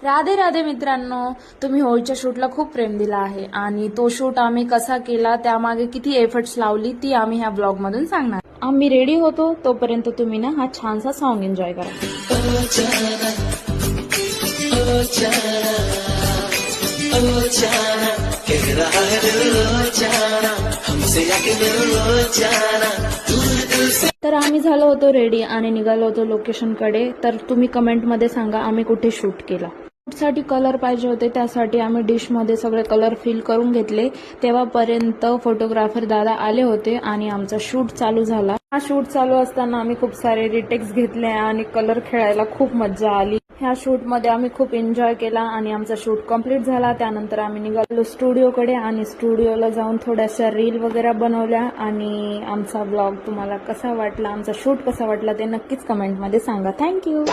राधे राधे मित्रांनो, तुम्ही होळीच्या शूटला खूप प्रेम दिला आहे आणि तो शूट आम्ही कसा केला, त्यामागे किती एफर्ट्स लावली ती आम्ही ह्या ब्लॉग मधून सांगणार. आम्ही रेडी होतो तोपर्यंत तुम्ही ना हा छानसा सॉन्ग एन्जॉय करा. तर आम्ही झालो होतो रेडी आणि निघालो होतो लोकेशन कडे. तर तुम्ही कमेंट मध्ये सांगा आम्ही कुठे शूट केला. साठी कलर पाहिजे होते, त्यासाठी आम्ही डिश मध्ये सगळे कलर फिल करून घेतले. तेव्हापर्यंत फोटोग्राफर दादा आले होते आणि आमचा शूट चालू झाला. हा शूट चालू असताना आम्ही खूप सारे रिटेक्स घेतले आणि कलर खेळायला खूप मजा आली. ह्या शूट मध्ये आम्ही खूप एन्जॉय केला आणि आमचा शूट कंप्लीट झाला. त्यानंतर आम्ही निघालो स्टुडिओकडे आणि स्टुडिओला जाऊन थोड्याशा रील वगैरे बनवल्या. आणि आमचा ब्लॉग तुम्हाला कसा वाटला, आमचा शूट कसा वाटला ते नक्कीच कमेंट मध्ये सांगा. थँक्यू.